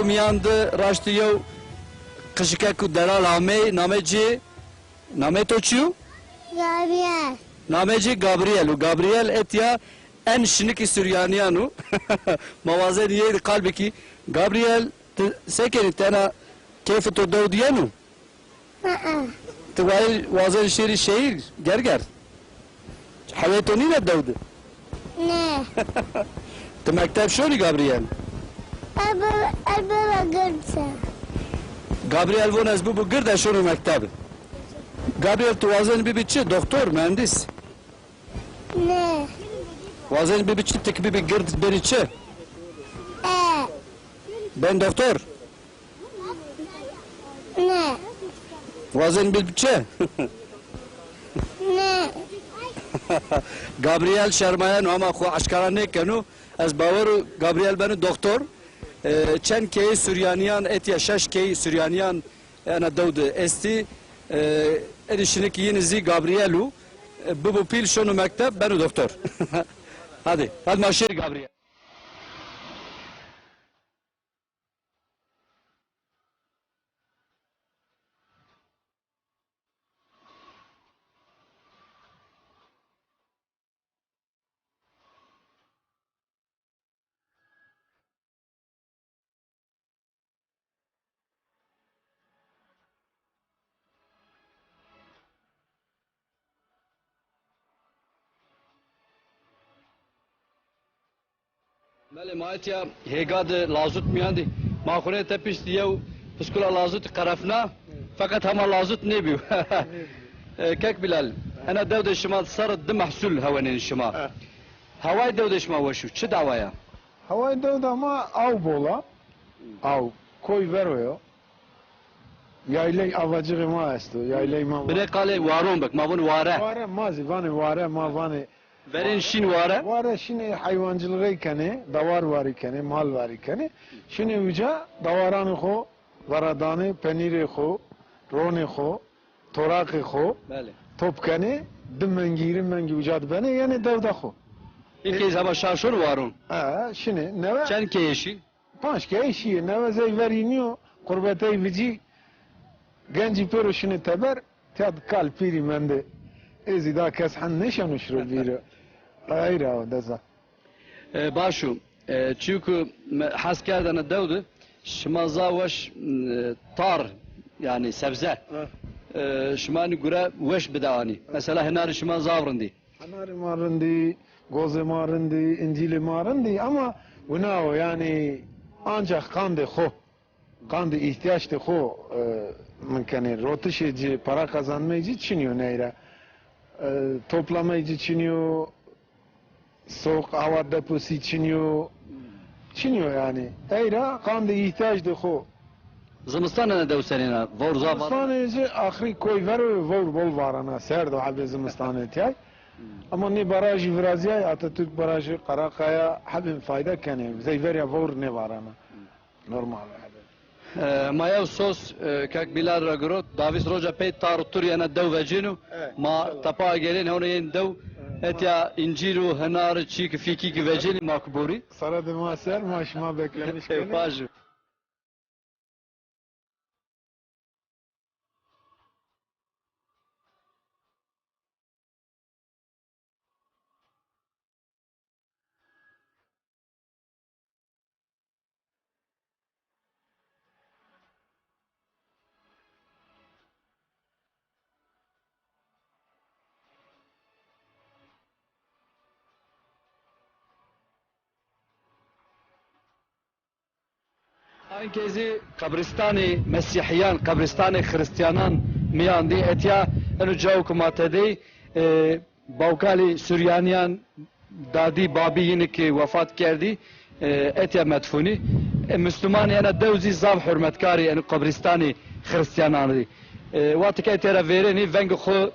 miyandı raştiyo kışıka ku deral ame nameci name toçu Gabriel. nameci Gabriel u Gabriel etya en şiniki Süryaniyanu mavazen yedi kalbiki Gabriel sekeni tena keyfi to diyenu تواي وازن شيري شيء جرجر حياتوني لا داود Ne? تمكتب شو جابرييل Araba görse. جابرييل فون از بو قرده شو مكتب جابرييل توازن بيبتشي دكتور مهندس Ne? وازن بيبتشي تكبي بقرد بريتشي ben doktor Ne? وازن بيبتشي Ne? Gabriel Şermayan ama xo aşkarane kenu az baveru Gabriel beni doktor çen key Süryaniyan et yaşaş key Süryaniyan ana davde esti edişinik yenizi Gabrielu bu pil şonu mektep beni doktor hadi maşir Gabriel Mele maatya hegad lazut miyandi makhune tepiş diyev pskula lazut karafna fakat hama lazut ne biu kek bilal ana devde şima sarıd mahsul havanin şima havay devde şima vaşu çi davaya Havay devde ama av bola av koy veroyo yaylay avacı ma esto yaylay ma bire kale varun bak mavun vare vare mazi vare ma vane verin şin vare vare şimdi hayvancılığı kene davar vari kene mal vari kene şimdi uca davaranı xo varadanı peniri xo roni xo torakı xo bale top kene dimengirin mengi ucad bene yani devde xo ilk kez hava şaşur varun şimdi neve çen keyeşi Paşka işi neve zeyveriniyor kurbetey vici genci pero şimdi teber tad kalpiri mende ezida kes han neşanu şuru biri ayra o deza başu çünkü has kerdana devde şmaza veş tar yani sebze şmani göre veş bedani mesela henar şma zavrindi Hanar marindi goze marindi incili marindi ama buna o yani ancak kandı xo kandı ihtiyaç de xo mümkün rotuşeci para kazanmayıcı çiniyor neyre toplamayıcı çiniyor soğuk hava deposu çiniyor yani eyra kandı ihtiyaç de xo زمستان ne dev senina vor zavar Zimistanı ahri koy ver vor bol varana serdo abi zimistanı tiyay ama ne barajı Vraziyay Atatürk barajı Karakaya habim fayda kene zeyverya vor ne varana normal mayav sos kak bilar ragro davis roja pey tar turiyana dev vecinu ma tapa gelin hone yen dev etya inciru henar çik fiki ki vecini makburi Sara de maser maşma beklemiş kene paju Herkesi kabristani Mesihiyan, kabristani Hristiyanan miyandi etya enu cevk matedi Bavkali Süryaniyan dadi babi yine ki vefat kerdi etya medfuni Müslüman yana devzi zav hürmetkari enu kabristani Hristiyananı vakti ki etera vereni vengi xo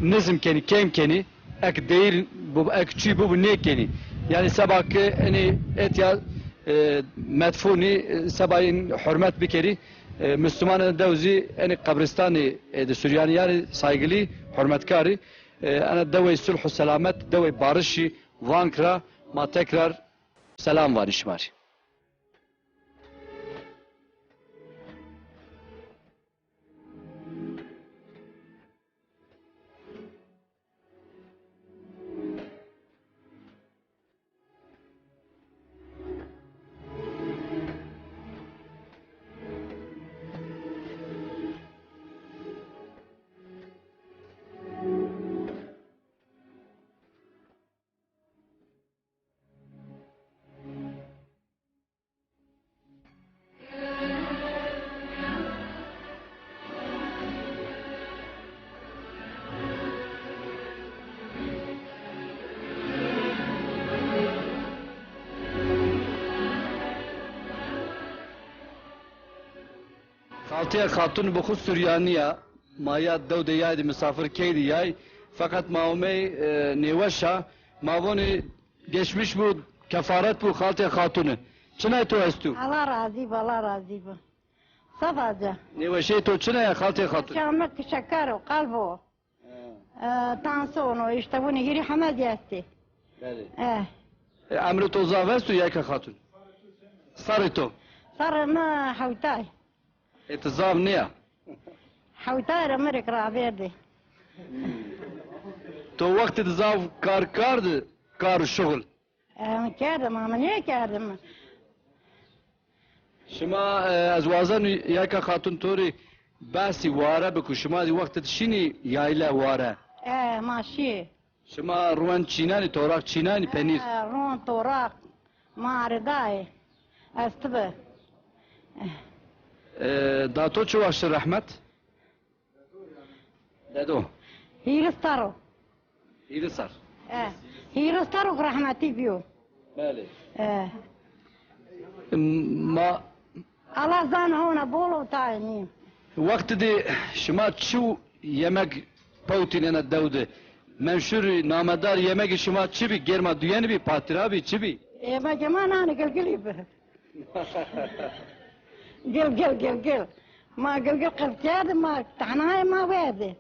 nizm keni kem keni ek değil bu ek çi bu ne keni yani sabah ki eni etya medfuni sebayın hürmet bikeri Müslüman devzi en kabristani de Süryaniyani saygılı hürmetkari ana devey sulh selamet devey barışı vankra ma tekrar selam var işmar Haltıya Hatun bu khus Süryaniya maya devde yaydı misafir keydi yay fakat maumey nevaşa mavoni geçmiş bu kefaret bu Haltıya Hatun'u. Çinay to estu. Allah razı be, Allah razı be. Sabaca. Nevaşe to çinay Haltıya Hatun. Şamak şeker o kalbo. Tansiyon işte bunu geri Hamed yetti. Emri to zavestu yayka Hatun. Sarı to. Sarına havtay. Etizav niye? Havtay Amerika verdi. To vakti zav kar kardı kar şugul. Kerdim ama niye kerdim? شما از وازن یکا خاتون توری باسی واره بکو شما دی وقت شینی یایلا واره ماشي. شما روان چینانی توراق چینانی پنیر رون توراق معرضای استبه. داتو چو وقت رحمت دادو هیرستارو. ایده سر هیرستارو رحمتی بیو. بله ما Allah zan hona bolu tayni. وقت دی شما چو yemek پوتینه دوده منشور نامدار yemek شما چی بی گرما دویانی بی پاترا بی چی بی ما كمان انا قلقلي به. قل ما قلقل قلقل ما تعناي ما ويده.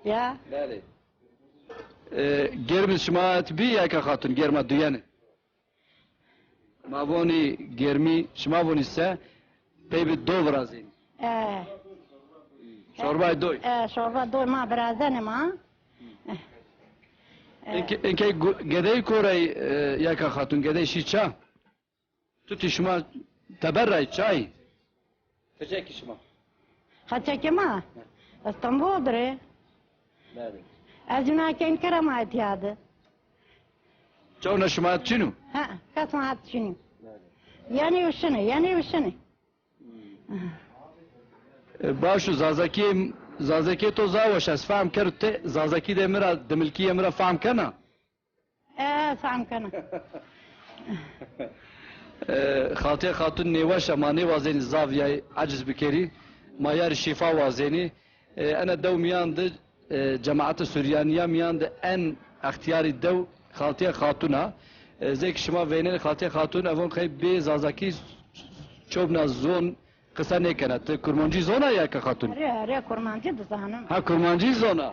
يا بله گرم شما بی یک خاتون گرما دویانی ما وانی گرمی شما وانی سه پی به دو برازین شوربای دوی شوربا دوی ما برازن ما اینکه گدای کورای یک خاتون گدای شی چا تو تی شما تبرای چای فچه کی شما خاطر ما استنبول دره بله از اونا که این کرامات یاده چون شما چینو ها کس ما هات شنو يعني وشنه باشو زازکی تو زاوش از فهم کرد ته زازکی ده مرا دملکی مرا فهم کنه فهم کنه خاطر خاتون نیوش امانی وازنی زاویای عجز بکری مایار شفا وازنی انا دو میان ده جماعت سوریانیا میان ده ان اختیاری دو خاطر خاتونا زیک شما وینن خاطر خاتون اون خیلی به زازکی چوبنا زون قصه نکنه تو کرمانجی زونه یا که خاتون ره کرمانجی دزانم ها کرمانجی زونه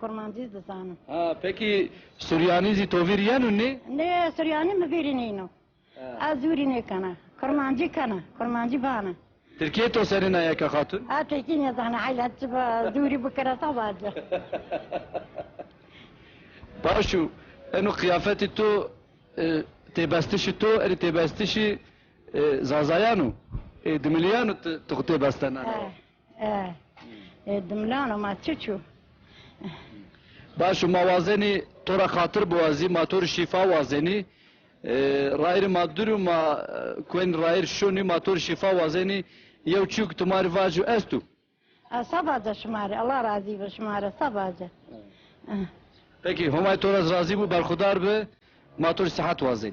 کرمانجی دزانم ها پکی سوریانی زی توویریانو نه سوریانی مبیرینینو ازوری نکنه کرمانجی بانه ترکیه تو سرنا یا که خاتون ترکیه نزانه حیلت با زوری بکره تواجه باشو انو قیافتی تو تبستشی تو اری تبستشی زازایانو دملیانو تو تبستن دملانو ما چچو باشو موازنی تو را خاطر بوازی ما تو شفا وازنی رایر مادرو ما کوین رایر شونی ما تو شفا وازنی یو چوک تمہاری واجو استو صباجه شماره الله راضی به شماره صباجه پکی همای تو راضی بو برخودار به ما تو صحت وازن